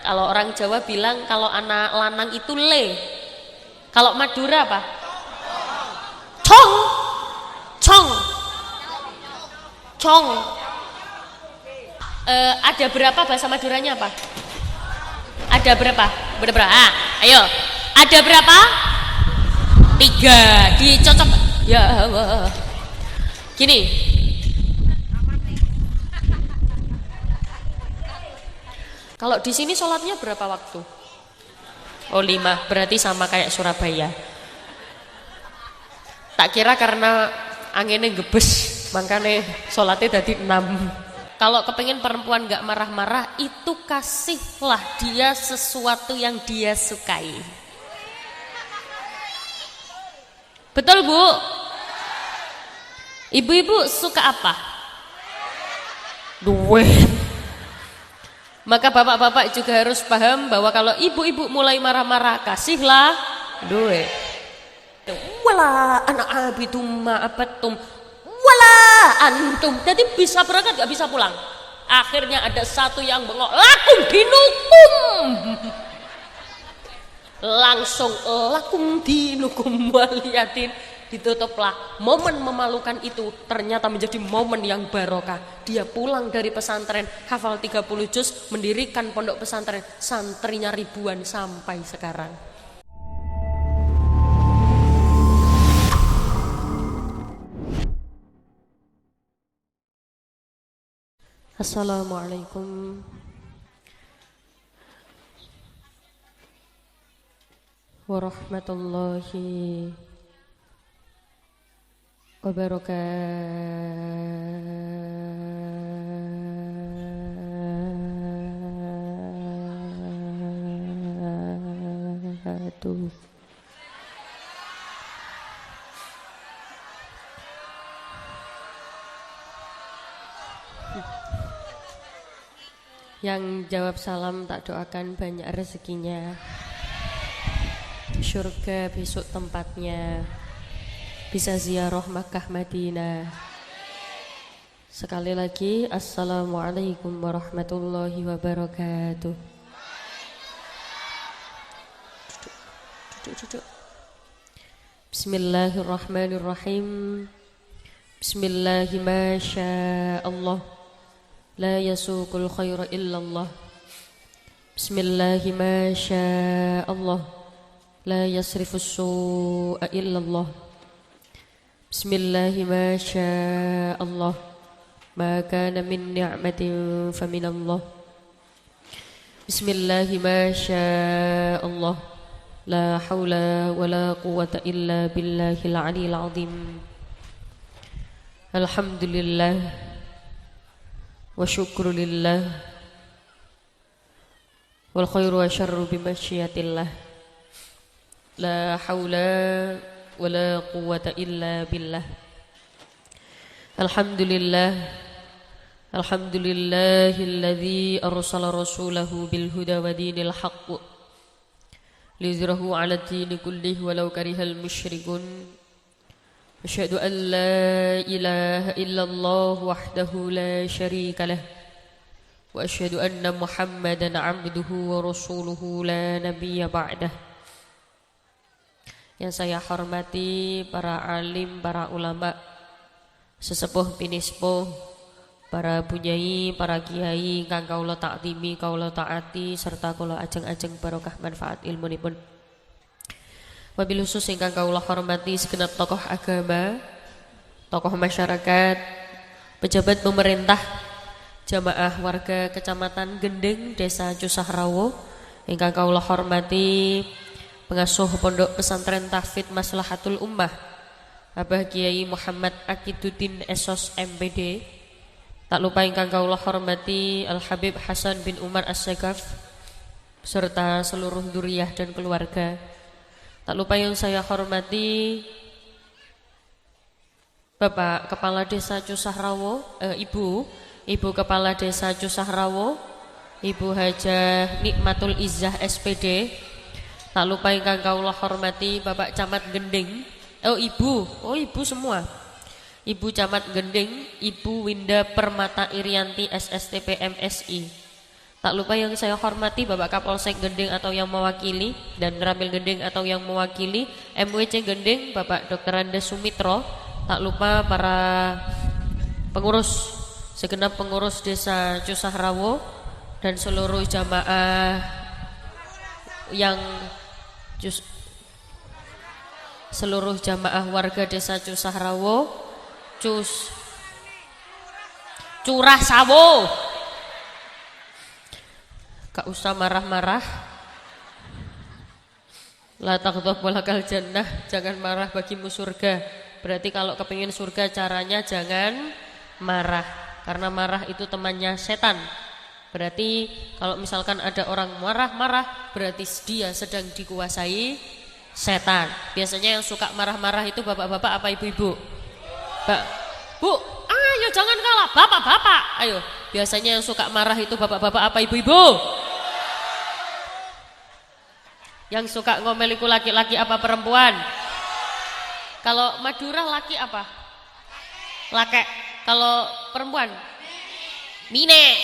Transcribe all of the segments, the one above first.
Kalau orang Jawa bilang kalau anak lanang itu le. Kalau Madura apa? Cong. Cong. Cong. Ada berapa bahasa Maduranya apa? Ada berapa? Berapa? Ayo. Ada berapa? 3. Dicocok. Ya Allah. Gini. Kalau di sini sholatnya berapa waktu? Oh 5, berarti sama kayak Surabaya. Tak kira karena anginnya gebes, makanya sholatnya jadi 6. Kalau kepengen perempuan gak marah-marah, itu kasihlah dia sesuatu yang dia sukai. Betul Bu? Ibu-ibu suka apa? Duit. Maka bapak-bapak juga harus paham bahwa kalau ibu-ibu mulai marah-marah, kasihlah duit. Wala anak abitum ma'abatum wala antum. Jadi bisa berangkat gak bisa pulang. Akhirnya ada satu yang bengok, lakum dinukum. Langsung lakum dinukum waliyatin. Ditutuplah. Momen memalukan itu ternyata menjadi momen yang barokah. Dia pulang dari pesantren, hafal 30 juz, mendirikan pondok pesantren, santrinya ribuan sampai sekarang. Assalamualaikum warahmatullahi wabarakatuh. Yang jawab salam tak doakan banyak rezekinya, surga besok tempatnya, bisa ziarah Makkah Madinah. Sekali lagi assalamualaikum warahmatullahi wabarakatuh. Duduk. Bismillahirrahmanirrahim. Bismillahi ma syaa Allah. La yasuqul khaira illallah. Bismillahi ma syaa Allah. La yasrifus su'a illallah. Bismillahi ma syaa Allah. Ma kana min ni'matin faminallah. Bismillahi ma syaa Allah. La hawla wa la quwwata illa billahil aliyyil azim. Alhamdulillah wa syukru lillah wal khairu wa syarru bimasyiatillah. La hawla wa la quwwata illa billah. Alhamdulillah. Alhamdulillahilladzi arsala rasulahu bil huda wa dinil haqq liyuzhirahu 'ala ad-dini kullihi walau karihal musyrikun. Asyhadu an la ilaha illallah wahdahu la syarika lah wa asyhadu anna Muhammadan 'abduhu wa rasuluhu la nabiyya ba'dah. Yang saya hormati para alim, para ulama, sesepuh pinispuh, para bunyai, para kiai ingkang kaula taktimi, kaula taati serta kaula ajeng-ajeng barokah manfaat ilmunipun. Wabil khusus ingkang kaula hormati segenap tokoh agama, tokoh masyarakat, pejabat pemerintah, jamaah warga Kecamatan Gendeng, Desa Cusahrawo, ingkang kaula hormati pengasuh Pondok Pesantren Tahfidz Maslahatul Ummah, Abah Kiai Muhammad Akiduddin Esos MPD. Tak lupa ingkang kaula hormati Al Habib Hasan bin Umar As-Sagaf serta seluruh dzurriyyah dan keluarga. Tak lupa yang saya hormati Bapak Kepala Desa Cusahrawo, Ibu Kepala Desa Cusahrawo, Ibu Hajah Nikmatul Izzah SPD. Tak lupa ingkang kaula hormati Bapak Camat Gending. Ibu semua. Ibu Camat Gending, Ibu Winda Permata Irianti SSTP MSI. Tak lupa yang saya hormati Bapak Kapolsek Gending atau yang mewakili, dan Ramil Gending atau yang mewakili, MWC Gending Bapak Dr. Andes Sumitro. Tak lupa para pengurus, segenap pengurus desa Cusahrawo dan seluruh jamaah yang seluruh jamaah warga desa Cusahrawo, Curah Sawo. Gak usah marah-marah. La taghdab walakal jannah, jangan marah bagimu surga. Berarti kalau kepingin surga caranya jangan marah, karena marah itu temannya setan. Berarti kalau misalkan ada orang marah-marah, berarti dia sedang dikuasai setan. Biasanya yang suka marah-marah itu bapak-bapak apa ibu-ibu? Bu, ayo jangan kalah, bapak-bapak, ayo. Biasanya yang suka marah itu bapak-bapak apa ibu-ibu? Yang suka ngomel itu laki-laki apa perempuan? Kalau Madura laki apa? Lake. Kalau perempuan? Mine.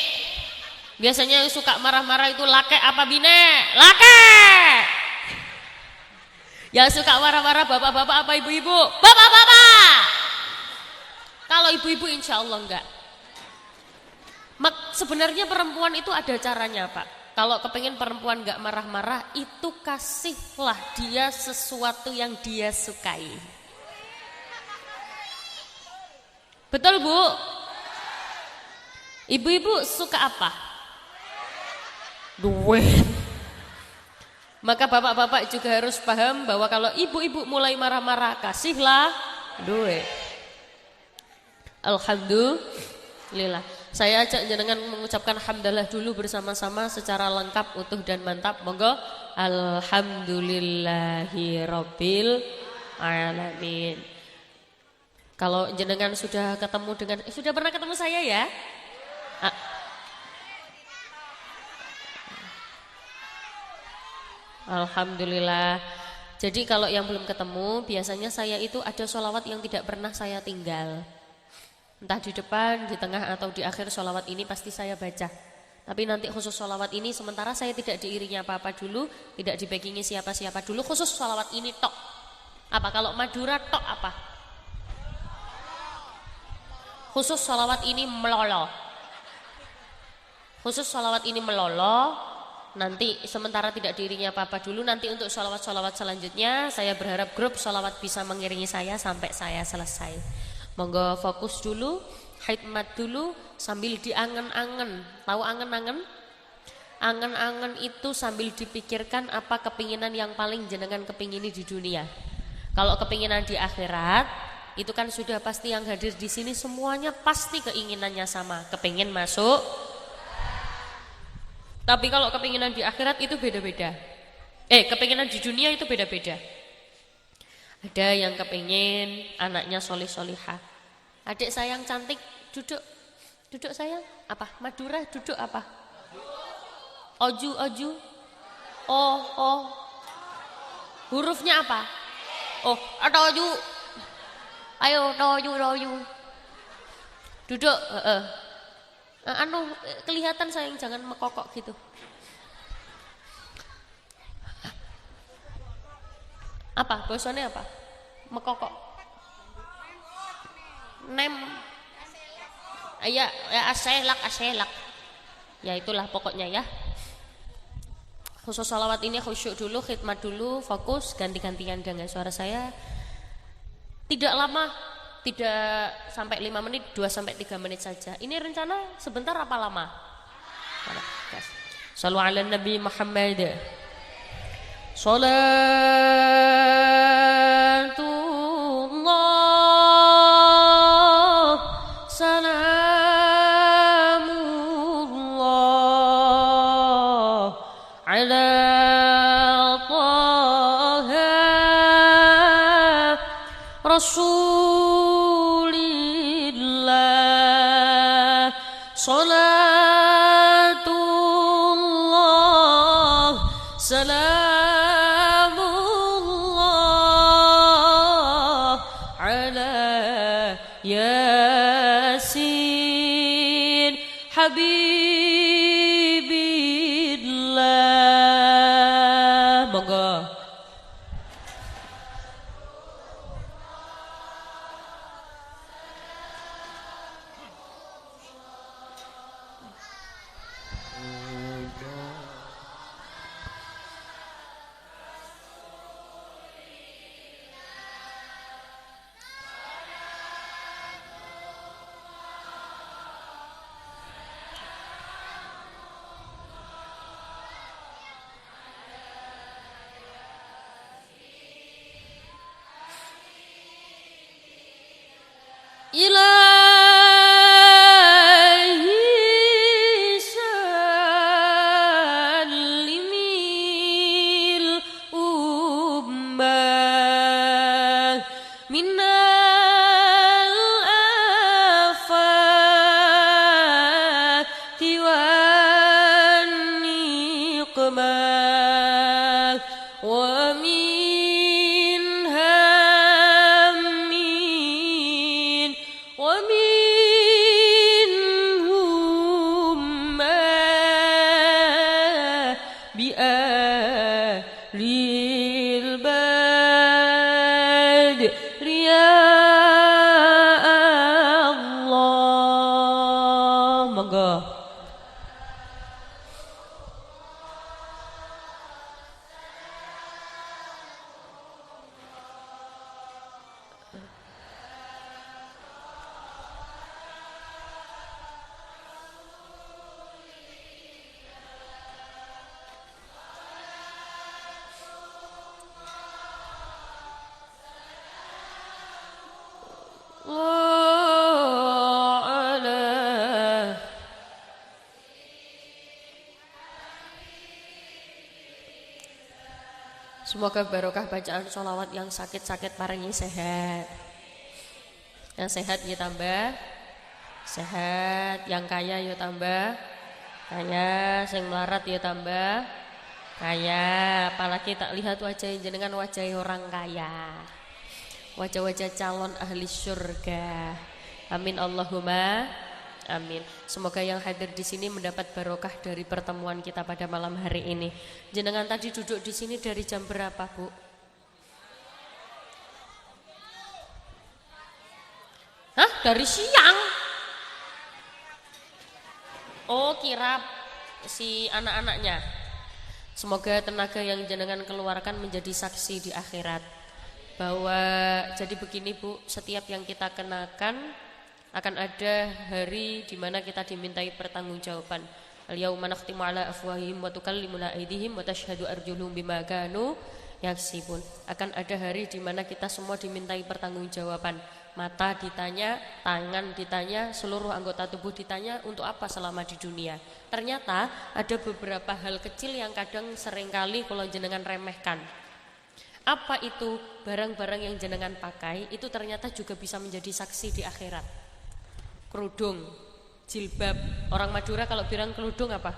Biasanya yang suka marah-marah itu lake apa bine? Lake. Yang suka marah-marah bapak-bapak apa ibu-ibu? Bapak-bapak. Kalau ibu-ibu insya Allah enggak. Sebenarnya perempuan itu ada caranya Pak. Kalau kepengen perempuan enggak marah-marah, itu kasihlah dia sesuatu yang dia sukai. Betul Bu? Ibu-ibu suka apa? Duit. Maka bapak-bapak juga harus paham bahwa kalau ibu-ibu mulai marah-marah, kasihlah duit. Alhamdulillah. Saya ajak jenengan mengucapkan hamdalah dulu bersama-sama secara lengkap, utuh dan mantap. Monggo. Alhamdulillahirabbil alamin. Kalau jenengan sudah ketemu dengan sudah pernah ketemu saya ya? Alhamdulillah. Jadi kalau yang belum ketemu, biasanya saya itu ada sholawat yang tidak pernah saya tinggal. Entah di depan, di tengah, atau di akhir sholawat ini pasti saya baca. Tapi nanti khusus sholawat ini sementara saya tidak diiringi apa-apa dulu, tidak dibackingi siapa-siapa dulu, khusus sholawat ini tok. Apa kalau Madura tok apa? Khusus sholawat ini melolo. Khusus sholawat ini melolo. Nanti sementara tidak diiringi apa-apa dulu, nanti untuk sholawat-sholawat selanjutnya saya berharap grup sholawat bisa mengiringi saya sampai saya selesai. Monggo fokus dulu, khidmat dulu sambil diangen-angen. Tahu angen-angen? Angen-angen itu sambil dipikirkan apa kepinginan yang paling jenengan kepingini di dunia. Kalau kepinginan di akhirat, itu kan sudah pasti yang hadir di sini semuanya pasti keinginannya sama, kepingin masuk. Tapi kalau kepinginan di akhirat itu beda-beda. Kepinginan di dunia itu beda-beda. Ada yang kepingin anaknya solih-solihah. Adik sayang cantik, duduk sayang. Apa? Madura duduk apa? Oju. Oh. Hurufnya apa? Oh, ada oju. Ayo, oju. Duduk. Kelihatan sayang, jangan mekokok gitu. Apa? Bahasanya apa? Mekokok. Nem. Ya aselak. Ya itulah pokoknya ya. Khusus salawat ini khusyuk dulu, khidmat dulu, fokus, ganti-gantian dengan suara saya. Tidak lama, tidak sampai 5 menit, 2 sampai 3 menit saja. Ini rencana sebentar apa lama? Shallu ala Nabi Muhammad. Salatullah, salamullah ala Taha Rasulillah. Salatullah, salamullah ala Yasin Habibi ومن هم ومنهم ما بأهل البدر يا Allah. Monggo. Semoga barokah bacaan sholawat yang sakit-sakit paringi sehat. Yang sehat ya tambah sehat, yang kaya ya tambah kaya, sing melarat ya tambah kaya. Apalagi tak lihat wajah jenengan wajah orang kaya, wajah-wajah calon ahli surga. Amin Allahumma amin. Semoga yang hadir di sini mendapat barokah dari pertemuan kita pada malam hari ini. Jenengan tadi duduk di sini dari jam berapa, Bu? Hah? Dari siang? Oh, kira si anak-anaknya. Semoga tenaga yang jenengan keluarkan menjadi saksi di akhirat. Bahwa jadi begini, Bu, setiap yang kita kenakan akan ada hari di mana kita dimintai pertanggungjawaban. Al-yauma nakhtimu ala afwahihim wa tukallimuna aydihim wa tashhadu arjuluhum bima kanu yaksibun. Akan ada hari di mana kita semua dimintai pertanggungjawaban. Mata ditanya, tangan ditanya, seluruh anggota tubuh ditanya untuk apa selama di dunia. Ternyata ada beberapa hal kecil yang kadang seringkali kalau jenengan remehkan. Apa itu? Barang-barang yang jenengan pakai itu ternyata juga bisa menjadi saksi di akhirat. Kerudung, jilbab. Orang Madura kalau bilang kerudung apa?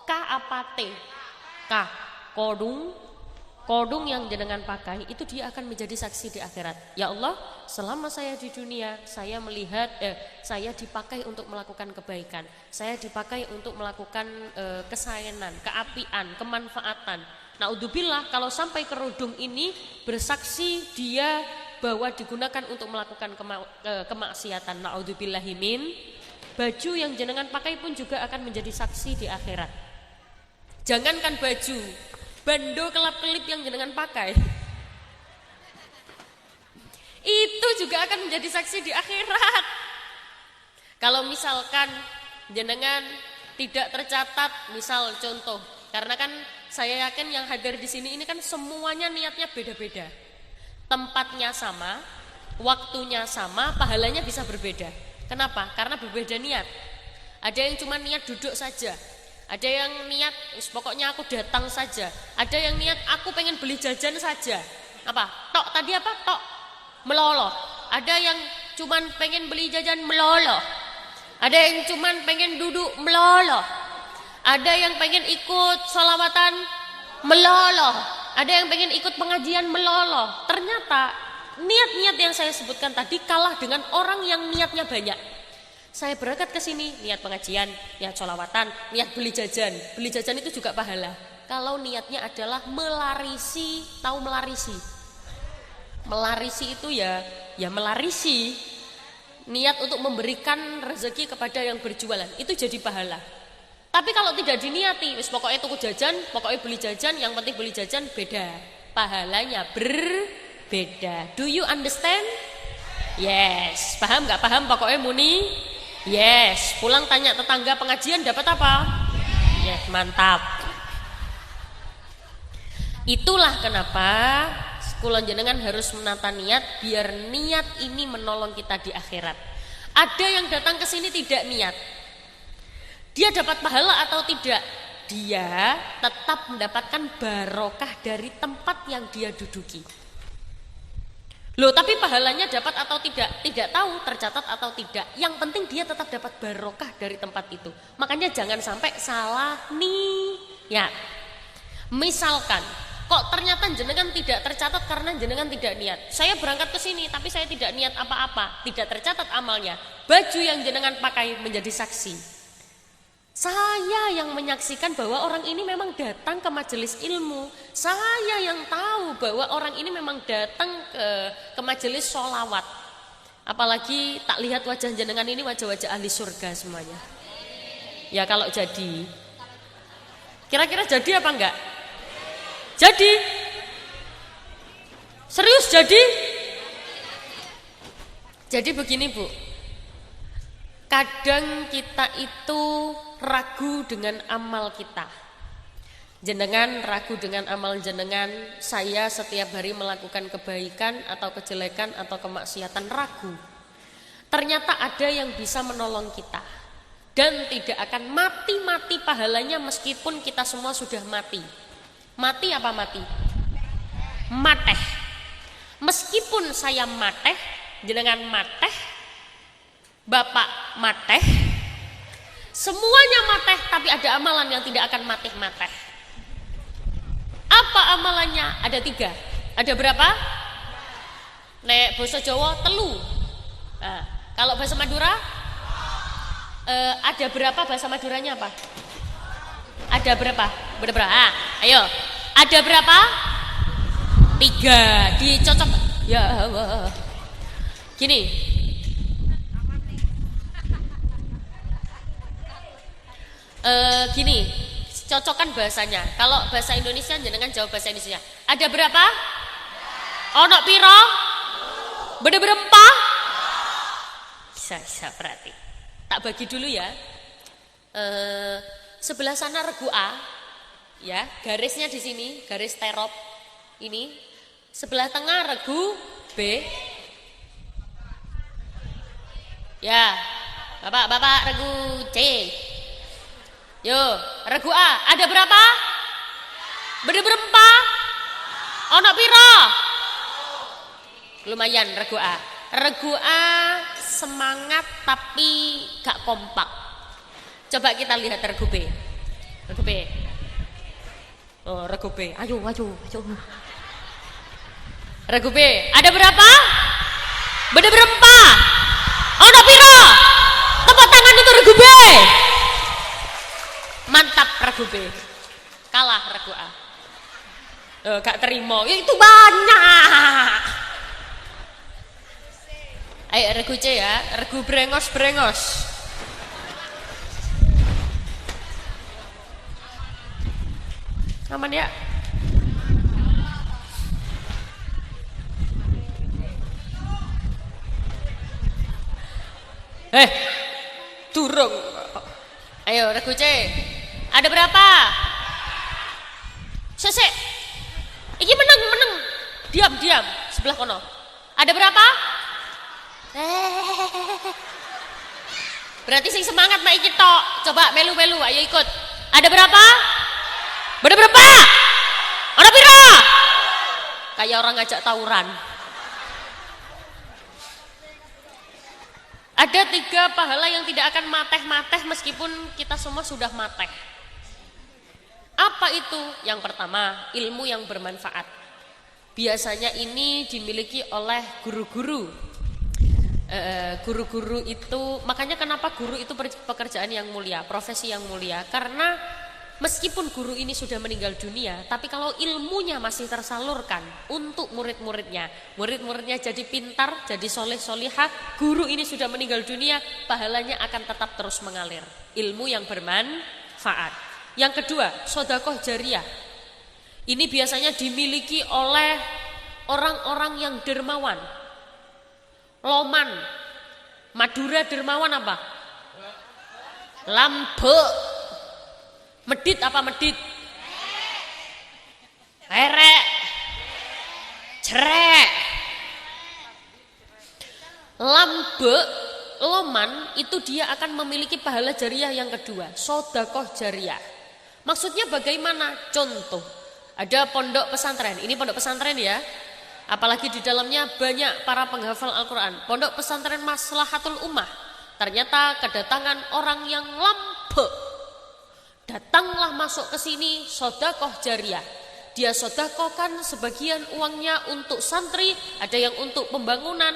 K apa T? K. Kodung. Kodung yang jenengan pakai itu dia akan menjadi saksi di akhirat. Ya Allah, selama saya di dunia saya melihat saya dipakai untuk melakukan kebaikan. Saya dipakai untuk melakukan kesayangan, keapian, kemanfaatan. Naudzubillah kalau sampai kerudung ini bersaksi dia bahwa digunakan untuk melakukan kemaksiatan. Naudzubillahimin. Baju yang jenengan pakai pun juga akan menjadi saksi di akhirat. Jangankan baju, bando kelap-kelip yang jenengan pakai itu juga akan menjadi saksi di akhirat. Kalau misalkan jenengan tidak tercatat, misal contoh, karena kan saya yakin yang hadir di sini ini kan semuanya niatnya beda-beda. Tempatnya sama, waktunya sama, pahalanya bisa berbeda. Kenapa? Karena berbeda niat. Ada yang cuma niat duduk saja, ada yang niat pokoknya aku datang saja, ada yang niat aku pengen beli jajan saja. Apa? Tok tadi apa? Tok meloloh. Ada yang cuma pengen beli jajan meloloh. Ada yang cuma pengen duduk meloloh. Ada yang pengen ikut sholawatan meloloh. Ada yang pengen ikut pengajian meloloh. Ternyata niat-niat yang saya sebutkan tadi kalah dengan orang yang niatnya banyak. Saya berangkat ke sini niat pengajian, niat sholawatan, niat beli jajan. Beli jajan itu juga pahala. Kalau niatnya adalah melarisi, tahu melarisi? Melarisi itu ya melarisi. Niat untuk memberikan rezeki kepada yang berjualan, itu jadi pahala. Tapi kalau tidak diniati, wis pokoknya tuku jajan, pokoknya beli jajan, yang penting beli jajan, beda. Pahalanya berbeda. Do you understand? Yes. Paham gak paham? Pokoknya muni yes. Pulang tanya tetangga pengajian dapat apa? Yes, mantap. Itulah kenapa kulon jenengan harus menata niat biar niat ini menolong kita di akhirat. Ada yang datang ke sini tidak niat. Dia dapat pahala atau tidak? Dia tetap mendapatkan barokah dari tempat yang dia duduki. Loh, tapi pahalanya dapat atau tidak? Tidak tahu, tercatat atau tidak. Yang penting dia tetap dapat barokah dari tempat itu. Makanya jangan sampai salah niat. Misalkan, kok ternyata jenengan tidak tercatat karena jenengan tidak niat. Saya berangkat ke sini tapi saya tidak niat apa-apa, tidak tercatat amalnya. Baju yang jenengan pakai menjadi saksi. Saya yang menyaksikan bahwa orang ini memang datang ke majelis ilmu. Saya yang tahu bahwa orang ini memang datang ke majelis sholawat. Apalagi tak lihat wajah jenengan ini wajah-wajah ahli surga semuanya. Ya kalau jadi. Kira-kira jadi apa enggak? Jadi. Serius jadi? Jadi begini Bu. Kadang kita itu ragu dengan amal kita. Jenengan ragu dengan amal jenengan. Saya setiap hari melakukan kebaikan atau kejelekan atau kemaksiatan, ragu. Ternyata ada yang bisa menolong kita. Dan tidak akan mati-mati pahalanya meskipun kita semua sudah mati. Mati apa mati? Mateh. Meskipun saya mateh, jenengan mateh, Bapak mateh, semuanya mateh, tapi ada amalan yang tidak akan mateh-mateh. Apa amalannya? Ada 3. Ada berapa? Nek basa Jawa telu. Nah, kalau bahasa Madura ada berapa bahasa Maduranya apa? Ada berapa? Berapa? Ayo. Ada berapa? 3. Dicocok. Ya Allah. Gini. Gini, cocokkan bahasanya. Kalau bahasa Indonesia jenengan jawab bahasa Indonesia. Ada berapa? Ono piro? Beda berempa? Bisa berarti. Tak bagi dulu ya. Sebelah sana regu A, ya, garisnya di sini, garis terop ini. Sebelah tengah regu B. Ya, bapak regu C. Yo, regu A, ada berapa? Beda berempa? Ono piro? Lumayan regu A. Regu A semangat tapi gak kompak. Coba kita lihat regu B. Regu B. Oh, regu B. Ayo. Regu B, ada berapa? Beda berempa? Ono piro? Tepuk tangan itu regu B. Mantap regu B. Kalah regu A. Gak terima. Ya itu banyak. Ayo regu C ya. Regu brengos. Aman ya? Durung. Ayo regu C. Ada berapa? Sesek. Iki meneng. Diam. Sebelah kono. Ada berapa? Berarti sing semangat mak iki tok. Coba melu. Ayo ikut. Ada berapa? Beda berapa? Ono piro? Kayak orang ngajak tawuran. Ada 3 pahala yang tidak akan mateh meskipun kita semua sudah mateh. Apa itu? Yang pertama, ilmu yang bermanfaat. Biasanya ini dimiliki oleh guru-guru. Guru-guru itu, makanya kenapa guru itu pekerjaan yang mulia, profesi yang mulia. Karena meskipun guru ini sudah meninggal dunia, tapi kalau ilmunya masih tersalurkan untuk murid-muridnya jadi pintar, jadi soleh-solihah, guru ini sudah meninggal dunia, pahalanya akan tetap terus mengalir. Ilmu yang bermanfaat. Yang kedua, sedekah jariyah. Ini biasanya dimiliki oleh orang-orang yang dermawan. Loman, Madura dermawan apa? Lambek. Medit apa medit? Erek. Cerek. Lambek, loman itu dia akan memiliki pahala jariyah yang kedua, sedekah jariyah. Maksudnya bagaimana? Contoh, ada pondok pesantren. Ini pondok pesantren ya. Apalagi di dalamnya banyak para penghafal Al-Quran. Pondok pesantren Maslahatul Ummah ternyata kedatangan orang yang lambe. Datanglah masuk ke sini sedekah jariyah. Dia sedekahkan sebagian uangnya untuk santri, ada yang untuk pembangunan.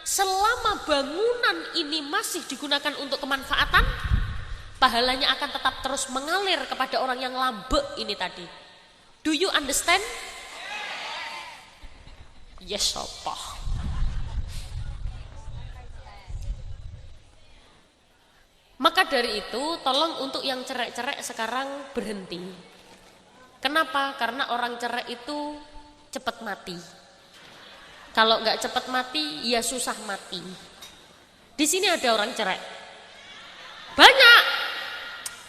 Selama bangunan ini masih digunakan untuk kemanfaatan, pahalanya akan tetap terus mengalir kepada orang yang lambe ini tadi. Do you understand? Yes, apa? Maka dari itu tolong untuk yang cerai-cerai sekarang berhenti. Kenapa? Karena orang cerai itu cepat mati. Kalau nggak cepat mati, ya susah mati. Di sini ada orang cerai. Banyak.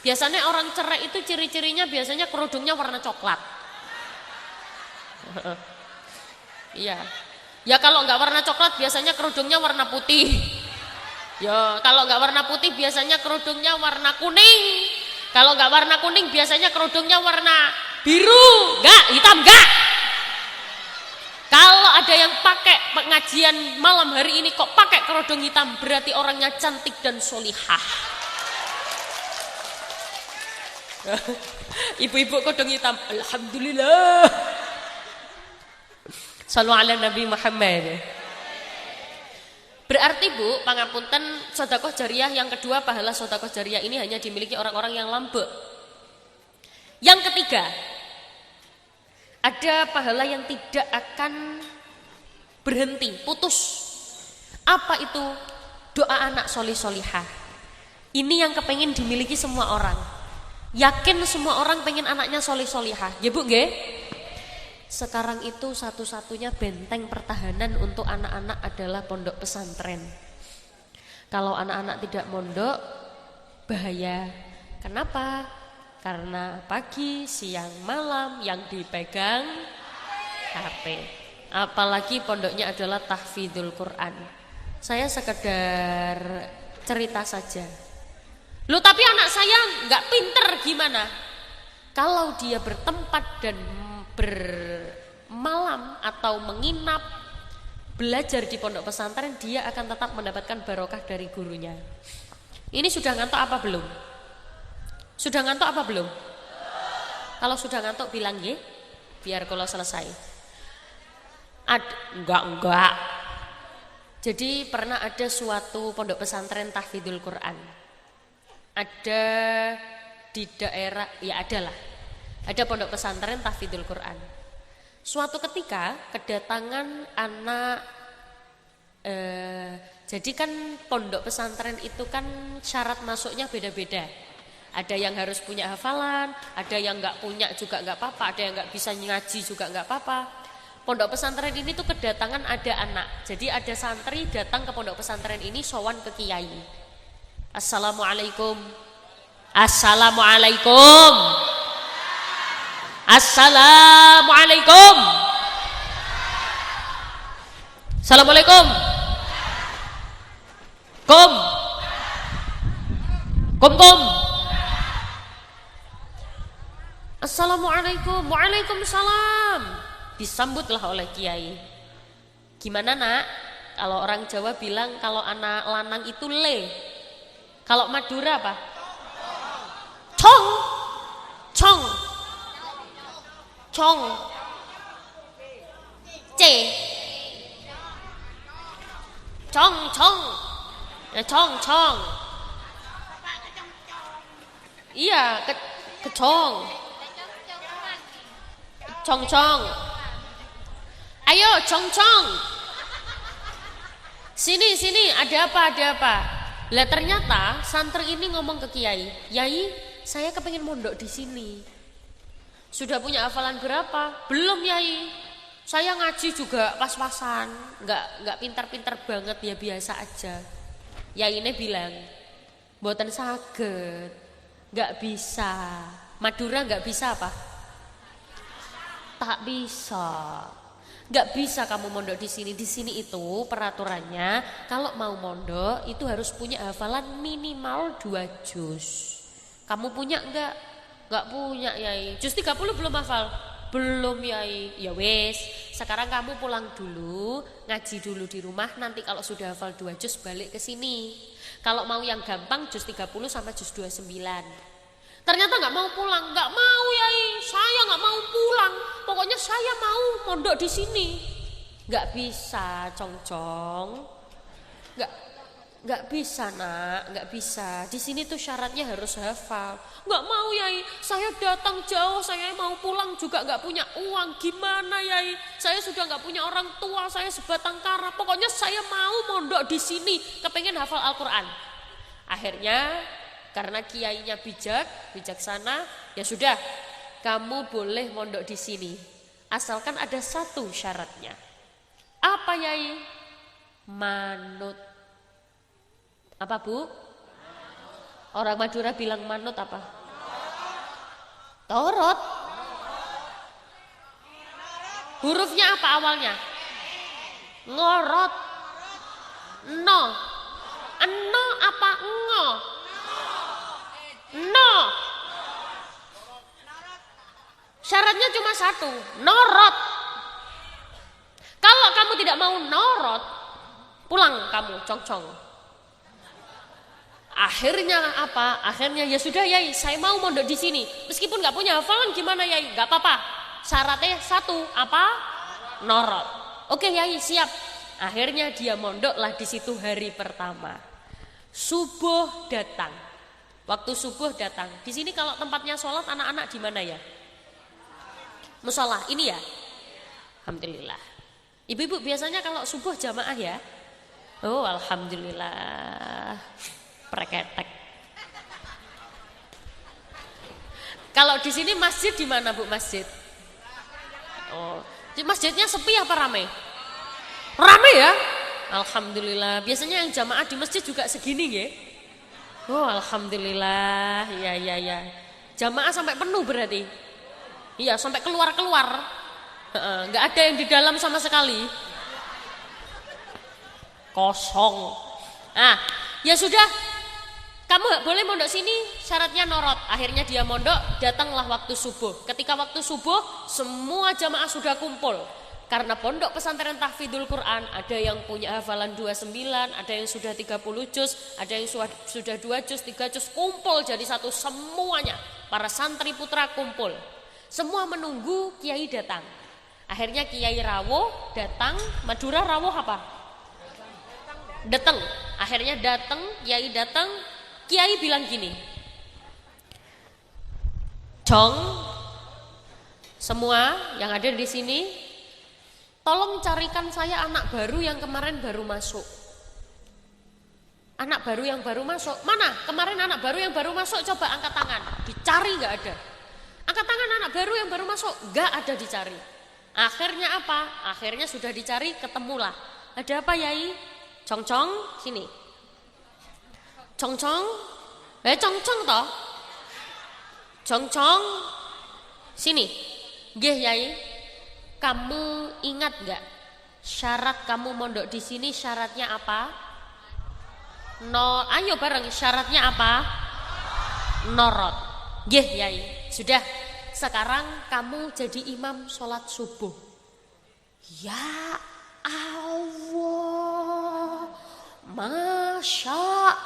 Biasanya orang cerai itu ciri-cirinya biasanya kerudungnya warna coklat. Iya. Ya kalau nggak warna coklat biasanya kerudungnya warna putih. Ya kalau nggak warna putih biasanya kerudungnya warna kuning. Kalau nggak warna kuning biasanya kerudungnya warna biru. Nggak, hitam nggak. Kalau ada yang pakai pengajian malam hari ini kok pakai kerudung hitam, berarti orangnya cantik dan solihah. Ibu-ibu kerudung hitam, alhamdulillah. Shallu ala Nabi Muhammad. Berarti Bu, pangapunten, sedekah jariyah yang kedua, pahala sedekah jariyah ini hanya dimiliki orang-orang yang lambe. Yang ketiga, ada pahala yang tidak akan berhenti, putus. Apa itu? Doa anak solih-solihah. Ini yang kepengen dimiliki semua orang. Yakin semua orang pengen anaknya solih-solihah. Ya Bu, nggih? Sekarang itu satu-satunya benteng pertahanan untuk anak-anak adalah pondok pesantren. Kalau anak-anak tidak mondok, bahaya. Kenapa? Karena pagi, siang, malam yang dipegang HP. Apalagi pondoknya adalah tahfidzul Quran. Saya sekedar cerita saja. Loh tapi anak saya nggak pinter gimana? Kalau dia bertempat dan bermalam atau menginap belajar di pondok pesantren, dia akan tetap mendapatkan barokah dari gurunya. Ini sudah ngantuk apa belum? Sudah ngantuk apa belum? Kalau sudah ngantuk bilang ye, biar kalau selesai. Enggak. Jadi pernah ada suatu pondok pesantren tahfidzul Quran. Ada di daerah, ya adalah. Ada pondok pesantren tahfidzul Quran. Suatu ketika kedatangan anak, jadi kan pondok pesantren itu kan syarat masuknya beda-beda. Ada yang harus punya hafalan, ada yang nggak punya juga nggak apa-apa, ada yang nggak bisa ngaji juga nggak apa-apa. Pondok pesantren ini tuh kedatangan ada anak. Jadi ada santri datang ke pondok pesantren ini sowan ke kiai. Assalamualaikum. Assalamualaikum. Assalamualaikum. Assalamualaikum. Kum. Assalamualaikum. Waalaikumsalam. Disambutlah oleh kiai. Gimana nak? Kalau orang Jawa bilang kalau anak lanang itu le. Kalau Madura apa? Cong. C. Cong. Ya cong. Iya, kecong. Cong. Ayo cong. Sini, ada apa? Lah ternyata santri ini ngomong ke kiai, "Yai, saya kepengen mondok di sini." Sudah punya hafalan berapa? Belum Yai. Saya ngaji juga pas-pasan, nggak pintar-pintar banget, ya biasa aja. Yai ini bilang, "Mboten saged, nggak bisa." Madura nggak bisa apa? Tak bisa. Nggak bisa kamu mondok di sini. Di sini itu peraturannya kalau mau mondok itu harus punya hafalan minimal 2 juz. Kamu punya nggak? Nggak punya Yai. Juz 30 belum hafal. Belum Yai. Ya wes, sekarang kamu pulang dulu, ngaji dulu di rumah. Nanti kalau sudah hafal 2 juz balik ke sini. Kalau mau yang gampang juz 30 sampai juz 29. Ternyata nggak mau pulang, nggak mau Yai. Saya nggak mau pulang. Pokoknya saya mau mondok di sini. Nggak bisa, Cong-cong. Nggak bisa nak, nggak bisa. Di sini tuh syaratnya harus hafal. Nggak mau Yai, saya datang jauh, saya mau pulang juga nggak punya uang. Gimana Yai? Saya sudah nggak punya orang tua, saya sebatang kara. Pokoknya saya mau mondok di sini, kepengen hafal Al-Quran. Akhirnya karena kiainya bijaksana, ya sudah, kamu boleh mondok di sini. Asalkan ada satu syaratnya. Apa Yai? Manut. Apa Bu? Orang Madura bilang manut apa? Torot. Hurufnya apa awalnya? Ngorot. No. Eno apa ngo? No. Syaratnya cuma satu, norot. Kalau kamu tidak mau norot, pulang kamu, Cong-cong. Akhirnya apa? Akhirnya ya sudah Yai, saya mau mondok di sini. Meskipun nggak punya hafalan gimana Yai? Nggak apa-apa. Syaratnya satu, apa? Norot. Oke Yai, siap. Akhirnya dia mondoklah di situ hari pertama. Subuh datang. Waktu subuh datang. Di sini kalau tempatnya sholat anak-anak di mana ya? Musola ini ya. Alhamdulillah. Ibu-ibu biasanya kalau subuh jamaah ya? Oh alhamdulillah. Preketek. Kalau di sini masjid di mana Bu masjid? Oh, di masjidnya sepi apa ramai? Ramai ya? Alhamdulillah. Biasanya yang jamaah di masjid juga segini ya? Oh, alhamdulillah. Ya. Jamaah sampai penuh berarti? Iya, sampai keluar-keluar. Nggak ada yang di dalam sama sekali. Kosong. Ya sudah. Kamu boleh mondok sini, syaratnya norot. Akhirnya dia mondok, datanglah waktu subuh. Ketika waktu subuh, semua jamaah sudah kumpul. Karena pondok pesantren tahfidzul Quran, ada yang punya hafalan 29, ada yang sudah 30 juz, ada yang sudah 2 juz, 3 juz, kumpul jadi satu semuanya. Para santri putra kumpul. Semua menunggu kiai datang. Akhirnya kiai rawuh datang, Madura rawuh apa? Datang. Akhirnya datang, kiai datang. Kiai bilang gini, Cong, semua yang ada di sini, tolong carikan saya anak baru yang kemarin baru masuk. Anak baru yang baru masuk, mana? Kemarin anak baru yang baru masuk, coba angkat tangan. Dicari gak ada. Angkat tangan anak baru yang baru masuk, gak ada dicari. Akhirnya apa? Akhirnya sudah dicari, ketemulah. Ada apa Yai? Cong-cong, sini. Cong-cong, cong-cong toh. Cong-cong, sini. Nggih Yai, kamu ingat gak syarat kamu mondok di sini syaratnya apa? No, ayo bareng syaratnya apa? Norot. Nggih Yai, sudah. Sekarang kamu jadi imam sholat subuh. Ya Allah, Masya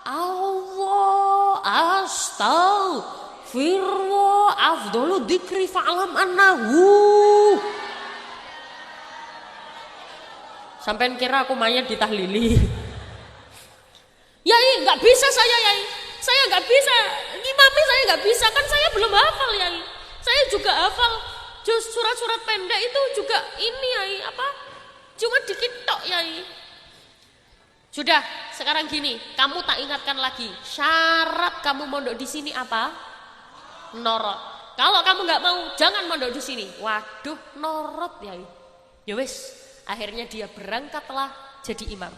Allah, astaghfirullah, afdalu dzikri fa'lam annahu. Sampai kira aku mayat ditahlili. Yai, nggak bisa saya Yai. Saya nggak bisa. Ngimami saya nggak bisa, kan saya belum hafal Yai. Saya juga hafal surat-surat pendek itu juga ini Yai, apa? Cuma dikit tok Yai. Sudah, sekarang gini, kamu tak ingatkan lagi. Syarat kamu mondok di sini apa? Norot. Kalau kamu nggak mau, jangan mondok di sini. Waduh, norot Yai. Ya wis, akhirnya dia berangkatlah jadi imam.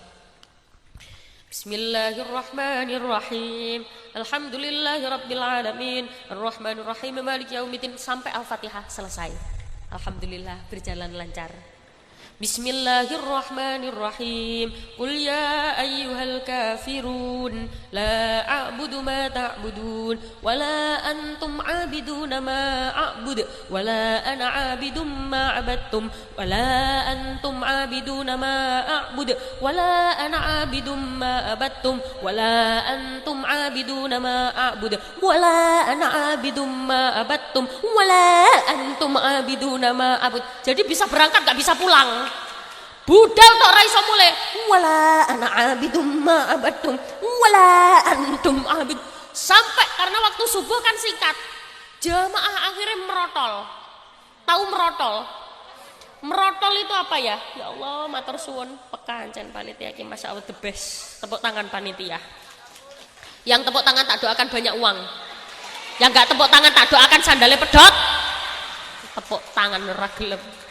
Bismillahirrahmanirrahim. Alhamdulillahirabbil alamin. Arrahmanirrahim. Maliki yaumiddin sampai Al-Fatihah selesai. Alhamdulillah berjalan lancar. Bismillahirrahmanirrahim. Qul ya ayyuhal kafirun la a'budu ma ta'budun wa la antum 'abiduna ma a'bud wa la ana 'abidum ma 'abadtum wa la antum 'abiduna ma a'bud wa la ana 'abidum ma 'abadtum wa la antum 'abiduna ma a'bud wa la ana 'abidum ma 'abadtum wa la antum 'abiduna ma a'bud. Jadi bisa berangkat gak bisa pulang. Budal tok ra iso mulai. Wala ana abidum ma abadtum wala antum abid. Sampai karena waktu subuh kan singkat. Jamaah akhirnya merotol. Tahu merotol? Merotol itu apa ya? Ya Allah, matur suwun pekancen panitia iki masyaallah the best. Tepuk tangan panitia. Yang tepuk tangan tak doakan banyak uang. Yang enggak tepuk tangan tak doakan sandalnya pedot. Tepuk tangan ora gelem.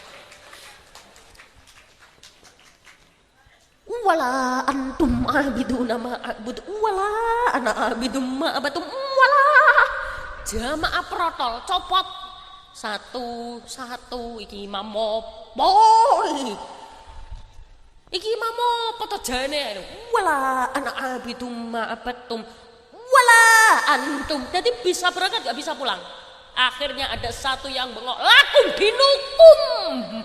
Wala antum abiduna ma abud wala ana abidum ma abatum wala. Jamaah protol copot satu iki imam opo iki imam opo to jane wala ana abidum ma abatum wala antum. Jadi bisa berangkat gak bisa pulang. Akhirnya ada satu yang bengok lakum dinukum.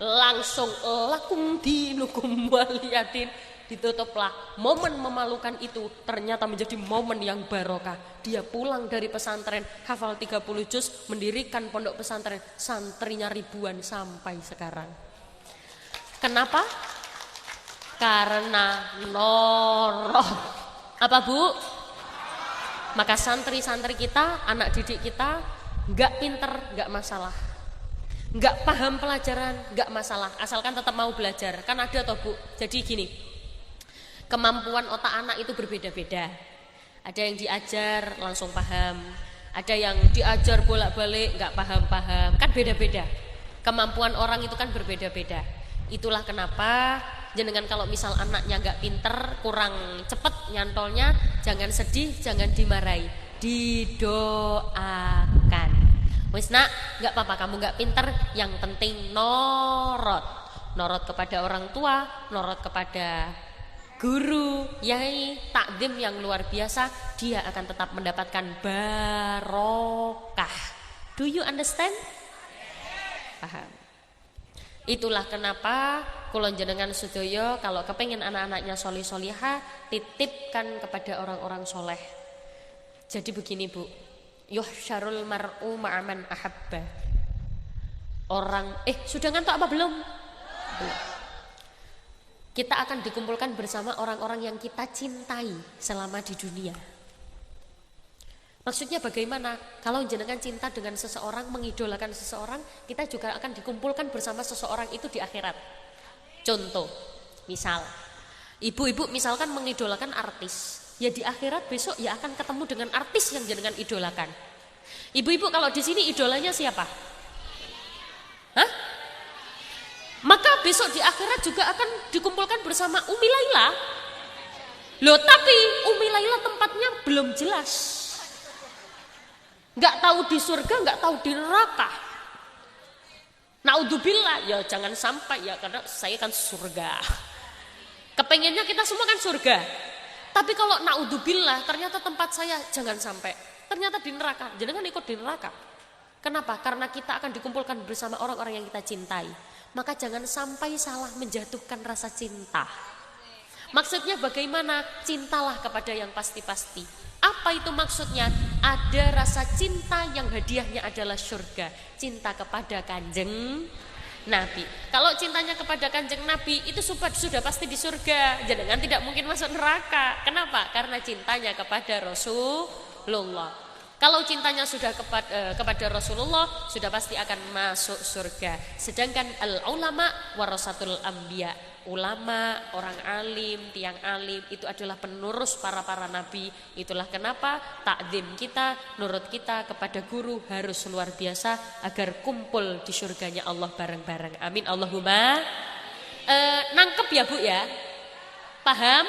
Langsung lakum dinukum waliyatin. Ditutuplah. Momen memalukan itu ternyata menjadi momen yang barokah. Dia pulang dari pesantren, hafal 30 juz, mendirikan pondok pesantren, santrinya ribuan sampai sekarang. Kenapa? Karena norot. Apa Bu? Maka santri-santri kita, anak didik kita gak pinter, gak masalah. Nggak paham pelajaran, nggak masalah, asalkan tetap mau belajar. Kan ada toh Bu. Jadi gini, kemampuan otak anak itu berbeda-beda. Ada yang diajar langsung paham, ada yang diajar bolak-balik nggak paham-paham. Kan beda-beda. Kemampuan orang itu kan berbeda-beda. Itulah kenapa jenengan kalau misal anaknya nggak pinter, kurang cepet nyantolnya, jangan sedih, jangan dimarahi, didoakan. Wis nak, gak apa-apa kamu gak pinter, yang penting norot. Norot kepada orang tua, norot kepada guru, yai, takdim yang luar biasa. Dia akan tetap mendapatkan barokah. Do you understand? Paham. Itulah kenapa kulon jenengan sedoyo kalau kepengen anak-anaknya solih-solihah, titipkan kepada orang-orang soleh. Jadi begini Bu, yuhsyarul mar'u ma'aman ahabba. Orang sudah ngantuk apa belum? Belum. Kita akan dikumpulkan bersama orang-orang yang kita cintai selama di dunia. Maksudnya bagaimana? Kalau jenengan cinta dengan seseorang, mengidolakan seseorang, kita juga akan dikumpulkan bersama seseorang itu di akhirat. Contoh, misal ibu-ibu misalkan mengidolakan artis, ya di akhirat besok ya akan ketemu dengan artis yang jenengan idolakan. Ibu-ibu kalau di sini idolanya siapa? Hah? Maka besok di akhirat juga akan dikumpulkan bersama Umi Laila. Loh tapi Umi Laila tempatnya belum jelas. Gak tahu di surga, gak tahu di neraka. Naudzubillah, ya jangan sampai ya, karena saya kan surga. Kepengennya kita semua kan surga. Tapi kalau naudzubillah ternyata tempat saya jangan sampai. Ternyata di neraka, jangan ikut di neraka. Kenapa? Karena kita akan dikumpulkan bersama orang-orang yang kita cintai. Maka jangan sampai salah menjatuhkan rasa cinta. Maksudnya bagaimana? Cintalah kepada yang pasti-pasti. Apa itu maksudnya? Ada rasa cinta yang hadiahnya adalah surga. Cinta kepada Kanjeng Nabi. Kalau cintanya kepada Kanjeng Nabi itu sudah pasti di surga. Jangan tidak mungkin masuk neraka. Kenapa? Karena cintanya kepada Rasulullah. Kalau cintanya sudah kepada Rasulullah, sudah pasti akan masuk surga. Sedangkan al-ulama warasatul anbiya, ulama, orang alim, tiang alim itu adalah penerus para nabi. Itulah kenapa takdim kita, nurut kita kepada guru harus luar biasa agar kumpul di surganya Allah bareng-bareng. Amin Allahumma. Nangkep ya Bu ya? Paham?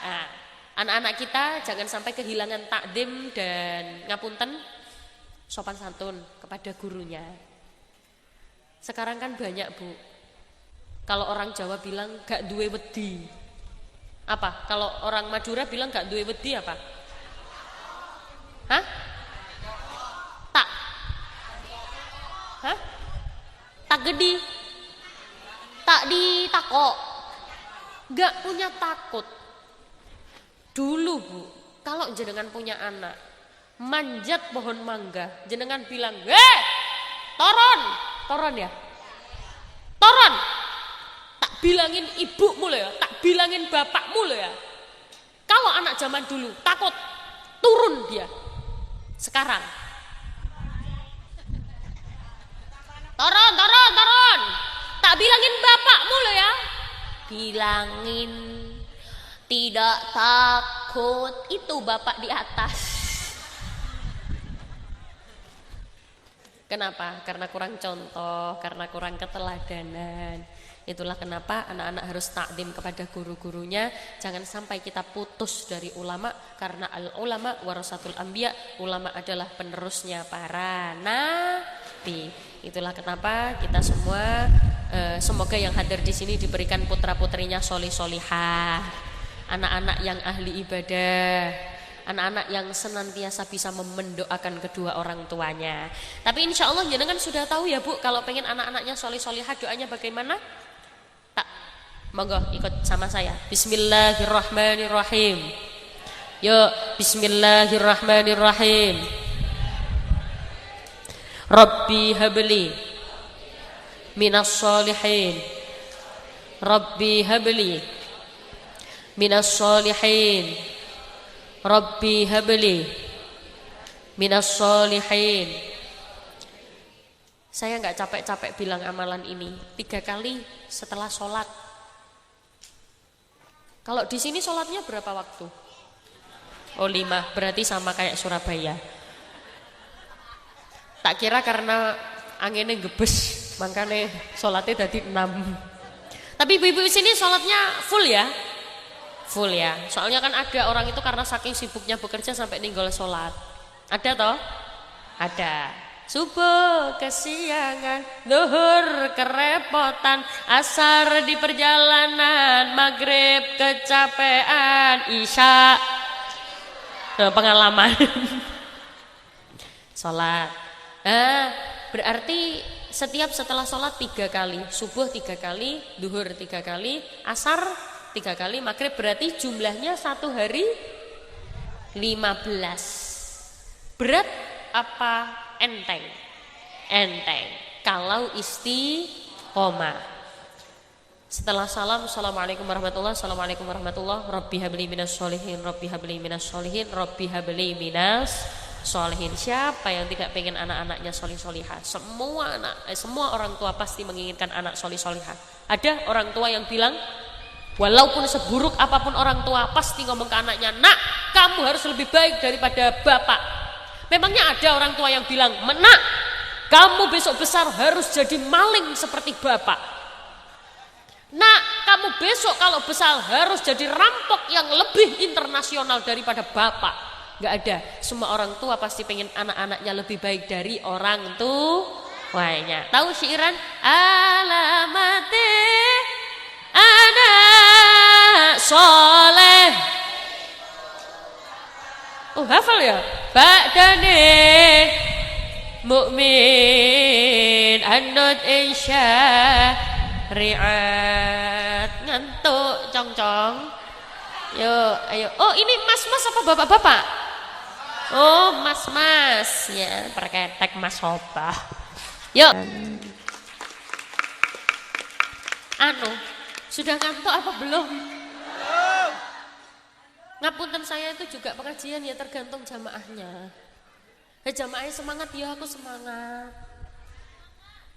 Nah, anak-anak kita jangan sampai kehilangan takdim dan ngapunten sopan santun kepada gurunya. Sekarang kan banyak Bu. Kalau orang Jawa bilang gak duwe wedi. Apa? Kalau orang Madura bilang gak duwe wedi apa? Hah? Tak? Hah? Tak gede? Tak ditakok? Gak punya takut. Dulu Bu, kalau jenengan punya anak manjat pohon mangga, jenengan bilang, toron ya, toron. Tak bilangin ibumu loh ya, tak bilangin bapakmu loh ya. Kalau anak zaman dulu takut, turun dia. Sekarang, toron. Tak bilangin bapakmu loh ya, bilangin. Tidak takut, itu bapak di atas. Kenapa? Karena kurang contoh, karena kurang keteladanan. Itulah kenapa anak-anak harus takdim kepada guru-gurunya. Jangan sampai kita putus dari ulama, karena al-ulama warasatul anbiya, ulama adalah penerusnya para nabi. Itulah kenapa kita semua semoga yang hadir di sini diberikan putra-putrinya solih-solihah. Anak-anak yang ahli ibadah, anak-anak yang senantiasa bisa mendoakan kedua orang tuanya. Tapi insya Allah jenengan sudah tahu ya Bu, kalau pengen anak-anaknya solih-solihah doanya bagaimana? Tak, monggo ikut sama saya. Bismillahirrahmanirrahim. Yuk, Bismillahirrahmanirrahim. Rabbi habli minas solihin. Rabbi habli minas solihin. Rabbi habli minas solihin. Saya gak capek-capek bilang amalan ini 3 kali setelah sholat. Kalau di sini sholatnya berapa waktu? Oh 5, berarti sama kayak Surabaya. Tak kira karena anginnya gebes, makanya sholatnya tadi 6. Tapi ibu-ibu sini sholatnya full ya? Full ya, soalnya kan ada orang itu karena saking sibuknya bekerja sampai ninggal sholat. Ada toh? Ada. Subuh kesiangan, zuhur kerepotan, asar di perjalanan, maghrib kecapean, isya pengalaman. Sholat. Berarti setiap setelah sholat 3 kali, subuh 3 kali, zuhur 3 kali, asar 3 kali, maghrib, berarti jumlahnya 1 hari 15. Berat apa enteng? Enteng. Kalau istiqomah. Setelah salam, assalamualaikum warahmatullahi, assalamualaikum warahmatullahi, Rabbi habli minas sholihin, Rabbi habli minas sholihin, Rabbi habli minas sholihin. Siapa yang tidak pengen anak-anaknya solih-solihah? Semua orang tua pasti menginginkan anak solih-solihah. Ada orang tua yang bilang, walaupun seburuk apapun orang tua pasti ngomong ke anaknya, nak kamu harus lebih baik daripada bapak. Memangnya ada orang tua yang bilang, nak kamu besok besar harus jadi maling seperti bapak. Nak kamu besok kalau besar harus jadi rampok yang lebih internasional daripada bapak. Gak ada. Semua orang tua pasti pengen anak-anaknya lebih baik dari orang tuanya. Tahu syairan? Alamati anak soleh. Oh hafal ya? Ba'dane mukmin anut syariat. Ngantuk cong-cong. Yo, ayo. Oh ini mas-mas apa bapak-bapak? Oh mas-mas ya, perketek mas sopa. Yuk. Sudah ngantuk apa belum? Ngapunten, saya itu juga pengajian ya tergantung jamaahnya. Jamaahnya semangat ya aku semangat.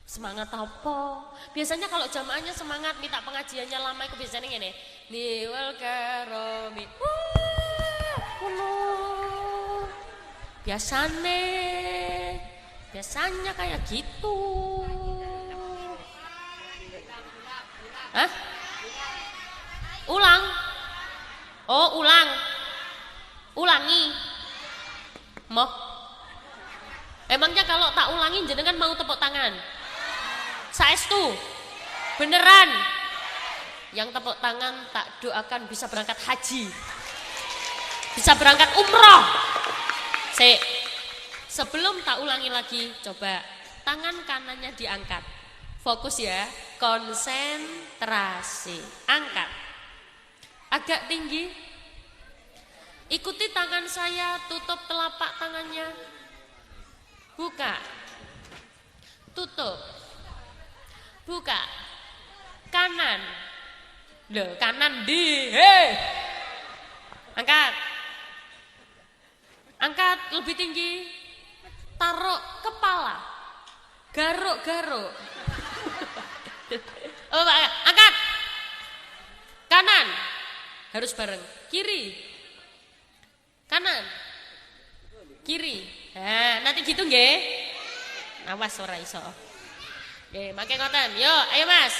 Semangat apa? Biasanya kalau jamaahnya semangat minta pengajiannya lama itu biasanya gini. Niwal karomi. Biasanya kayak gitu. Hah? Ulang. Oh, ulangi. Mau? Emangnya kalau tak ulangin jenengan mau tepuk tangan? Saestu. Beneran. Yang tepuk tangan tak doakan bisa berangkat haji. Bisa berangkat umroh. Sebelum tak ulangi lagi, coba tangan kanannya diangkat. Fokus ya, konsentrasi. Angkat. Agak tinggi. Ikuti tangan saya, tutup telapak tangannya. Buka. Tutup. Buka. Kanan. Loh, kanan Angkat. Angkat lebih tinggi. Taruh kepala. Garuk-garuk. Angkat. Kanan. Harus bareng. Kiri. Kanan. Kiri. Nah, nanti gitu nggih. Awas ora iso. Nggih, make ngoten. Yo, ayo Mas.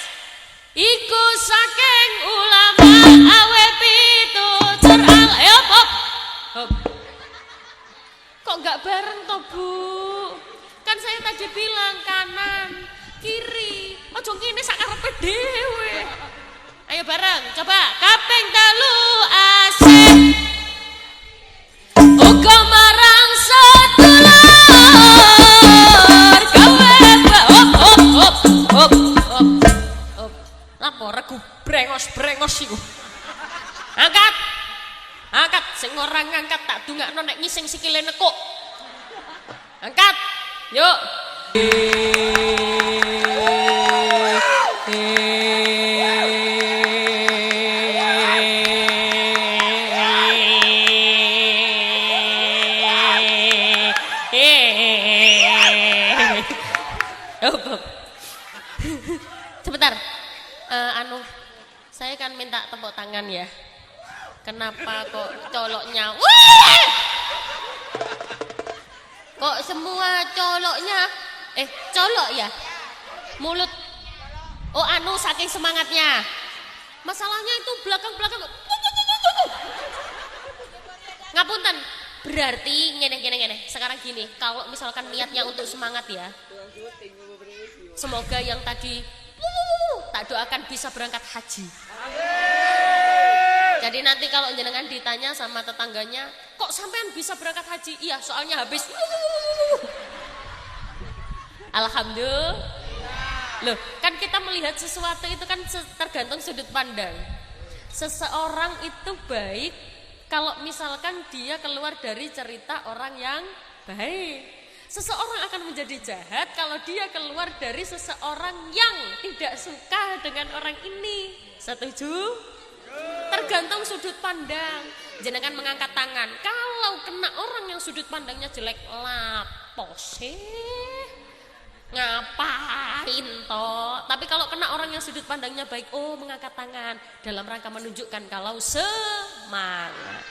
Iku saking ulama awe pitutur al. Ayo hop. Hop. Kok enggak bareng toh, Bu? Kan saya tadi bilang kanan, kiri. Ojo ngene sak karepe dhewe. Ayo bareng, coba kaping 3 asik. Uga marang sedulur gawe hop. Lapo regu brengos iku. Angkat. Angkat sing ora ngangkat tak dungakno nek ngising sikile nekuk. Angkat. Yuk. Sebentar. Saya kan minta tepuk tangan ya. Kenapa kok coloknya? Wih! Kok semua coloknya? Colok ya? Mulut. Oh saking semangatnya. Masalahnya itu belakang-belakang. Ngapunten. Berarti ngene. Sekarang gini, kalau misalkan niatnya untuk semangat ya. Semoga yang tadi tak doakan bisa berangkat haji. Jadi nanti kalau jenengan ditanya sama tetangganya, kok sampean bisa berangkat haji? Iya, soalnya habis. Alhamdulillah. Loh, kan kita melihat sesuatu itu kan tergantung sudut pandang. Seseorang itu baik kalau misalkan dia keluar dari cerita orang yang baik. Seseorang akan menjadi jahat kalau dia keluar dari seseorang yang tidak suka dengan orang ini. Setuju? Tergantung sudut pandang. Jenengan mengangkat tangan. Kalau kena orang yang sudut pandangnya jelek, lapo sih? Ngapain toh? Tapi kalau kena orang yang sudut pandangnya baik, mengangkat tangan dalam rangka menunjukkan kalau semangat.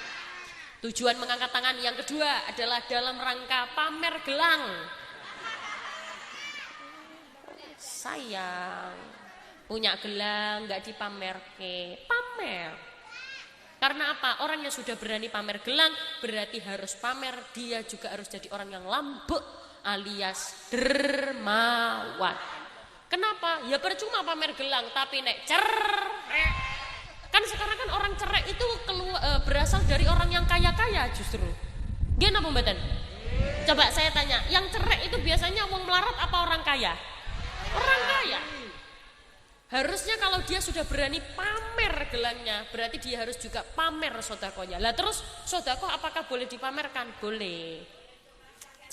Tujuan mengangkat tangan yang kedua adalah dalam rangka pamer gelang. Sayang, punya gelang nggak dipamerke, pamer. Karena apa? Orang yang sudah berani pamer gelang berarti harus pamer, dia juga harus jadi orang yang lambek alias dermawan. Kenapa? Ya percuma pamer gelang tapi nek cerek. Kan sekarang kan orang cerai itu berasal dari orang yang kaya-kaya justru. Gimana pembahasan? Coba saya tanya, yang cerai itu biasanya wong melarat apa orang kaya? Orang kaya. Harusnya kalau dia sudah berani pamer gelangnya, berarti dia harus juga pamer sodakohnya. Lah terus sodakoh apakah boleh dipamerkan? Boleh.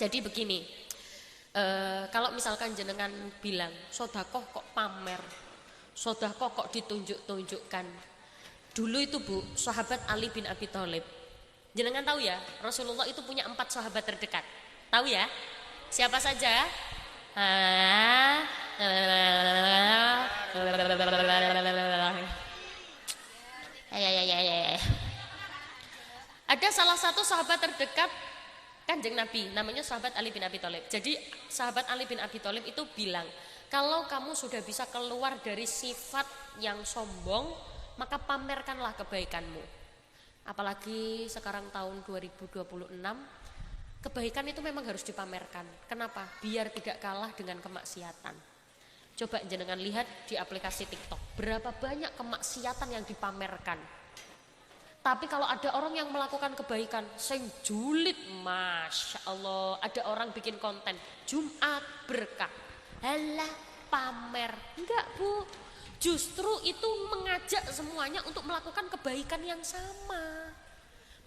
Jadi begini, kalau misalkan jenengan bilang sodakoh kok pamer, sodakoh kok ditunjuk-tunjukkan. Dulu itu Bu, sahabat Ali bin Abi Thalib. Jenengan tahu ya, Rasulullah itu punya 4 sahabat terdekat. Tahu ya? Siapa saja? Ada salah satu sahabat terdekat Kanjeng Nabi, namanya sahabat Ali bin Abi Thalib. Jadi sahabat Ali bin Abi Thalib itu bilang, kalau kamu sudah bisa keluar dari sifat yang sombong, maka pamerkanlah kebaikanmu. Apalagi sekarang tahun 2026, kebaikan itu memang harus dipamerkan. Kenapa? Biar tidak kalah dengan kemaksiatan. Coba jenengan lihat di aplikasi TikTok, berapa banyak kemaksiatan yang dipamerkan. Tapi kalau ada orang yang melakukan kebaikan, sing julid, Masya Allah. Ada orang bikin konten, Jumat berkah. Halah pamer. Enggak Bu, justru itu mengajak semuanya untuk melakukan kebaikan yang sama.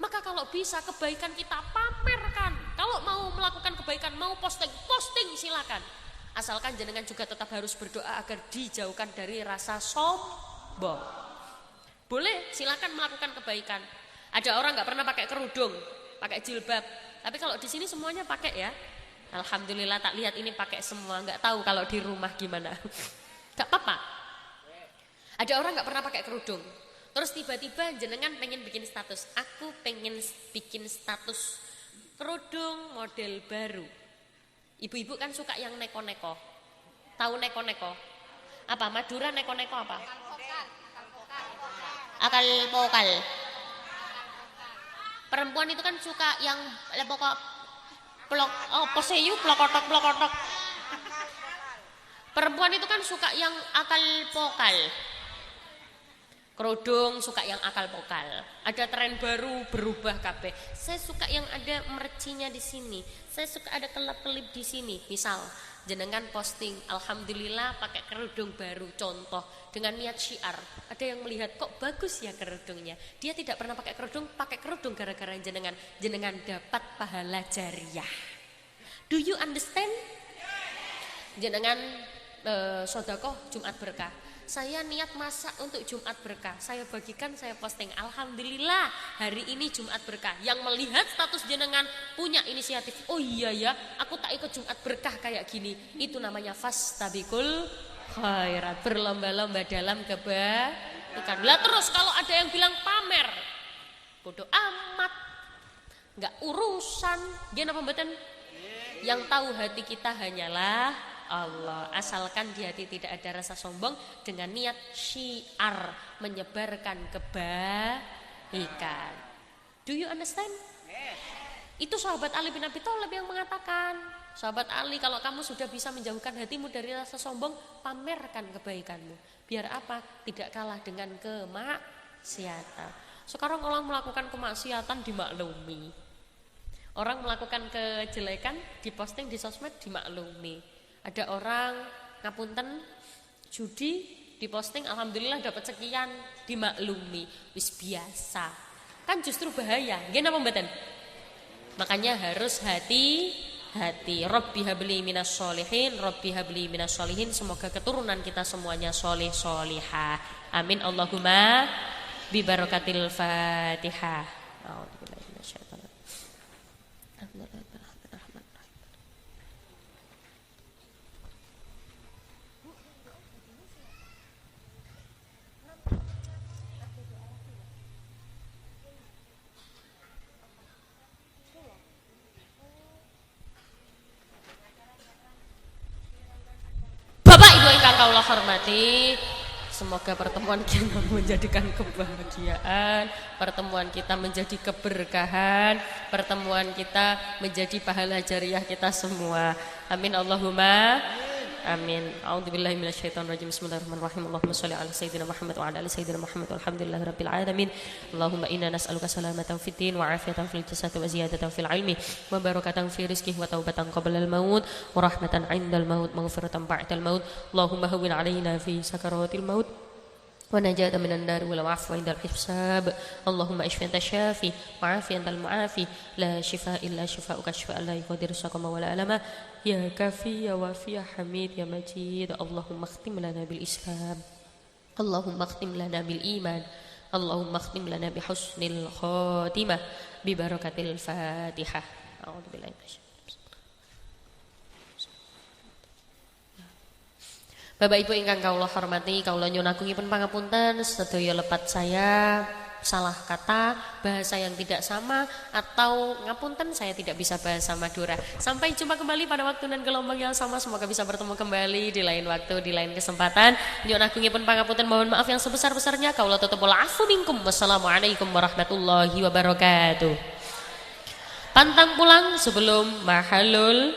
Maka kalau bisa kebaikan kita pamerkan. Kalau mau melakukan kebaikan, mau posting silakan. Asalkan jenengan juga tetap harus berdoa agar dijauhkan dari rasa sombong. Boleh, silakan melakukan kebaikan. Ada orang nggak pernah pakai kerudung, pakai jilbab. Tapi kalau di sini semuanya pakai ya. Alhamdulillah, tak lihat ini pakai semua. Nggak tahu kalau di rumah gimana. Nggak apa-apa. Ada orang nggak pernah pakai kerudung. Terus tiba-tiba jenengan pengen bikin status. Aku pengen bikin status kerudung model baru. Ibu-ibu kan suka yang neko-neko. Tahu neko-neko? Apa? Madura neko-neko apa? Akal pokal. Perempuan itu kan suka yang pokok poseyu plokotok. Perempuan itu kan suka yang akal pokal. Kerudung suka yang akal pokal. Ada tren baru berubah kabeh. Saya suka yang ada mercinya di sini. Saya suka ada kelap-kelip di sini. Misal jenengan posting alhamdulillah pakai kerudung baru, contoh dengan niat syiar. Ada yang melihat kok bagus ya kerudungnya. Dia tidak pernah pakai kerudung gara-gara jenengan dapat pahala jariah. Do you understand? Jenengan sedekah Jumat berkah. Saya niat masak untuk Jumat berkah. Saya bagikan, saya posting. Alhamdulillah hari ini Jumat berkah. Yang melihat status jenengan punya inisiatif. Oh iya ya, aku tak ikut Jumat berkah kayak gini. Itu namanya fastabiqul khairat. Berlomba-lomba dalam kebaikan. Lah terus kalau ada yang bilang pamer, bodoh amat, nggak urusan. Gimana pembetan? Yang tahu hati kita hanyalah Allah. Asalkan di hati tidak ada rasa sombong dengan niat syiar menyebarkan kebaikan. Do you understand? Itu sahabat Ali bin Abi Thalib yang mengatakan, sahabat Ali, kalau kamu sudah bisa menjauhkan hatimu dari rasa sombong, pamerkan kebaikanmu. Biar apa? Tidak kalah dengan kemaksiatan. Sekarang orang melakukan kemaksiatan dimaklumi. Orang melakukan kejelekan diposting di sosmed dimaklumi. Ada orang ngapunten judi diposting alhamdulillah dapat sekian dimaklumi, wis biasa. Kan justru bahaya. Nggih napa mboten? Makanya harus hati-hati. Rabbi habli minas sholihin, Rabbi habli minas sholihin. Semoga keturunan kita semuanya sholih sholihah. Amin Allahumma bi barakatil Fatihah. A'udzubillahi minasyaitonir rajim. Bapak Ibu ingkang kawula hormati, semoga pertemuan kita menjadikan kebahagiaan, pertemuan kita menjadi keberkahan, pertemuan kita menjadi pahala jariah kita semua. Amin Allahumma amin. A'udzubillahi minasyaitonirrajim. Bismillahirrahmanirrahim. Allahumma shalli ala sayyidina Muhammad wa ala ali sayyidina Muhammad walhamdulillahi rabbil alamin. Allahumma inna nas'aluka salamatan fid din wa afiyatan fil jasadi wa ziyadatan fil ilmi wa barakatan fi rizqi wa taubatan qabla al maut wa rahmatan 'indal maut maghfiratan ba'dal maut. Allahumma hawwin 'alaina fi sakaratil maut ونجاة من النار والعفو عند الحساب. اللهم اشف انت الشافي وعافي انت المعافي لا شفاء الا شفاؤك شفاء لا يغادر سقما ولا الما يا كافي يا وافي يا حميد يا مجيد. اللهم اختم لنا بالاسلام، اللهم اختم لنا بالايمان، اللهم اختم لنا بحسن الخاتمه ببركه الفاتحه. اعوذ بالله من الشيطان. Bapak Ibu ingkang kawula hormati, kawula nyuwun agungipun pangapunten sedaya lepat saya salah kata, bahasa yang tidak sama, atau ngapunten saya tidak bisa bahasa Madura. Sampai jumpa kembali pada waktu dan gelombang yang sama. Semoga bisa bertemu kembali di lain waktu, di lain kesempatan. Nyuwun agungipun pangapunten, mohon maaf yang sebesar-besarnya. Kawula tutup afu minkum. Wassalamualaikum warahmatullahi wabarakatuh. Pantang pulang sebelum mahalul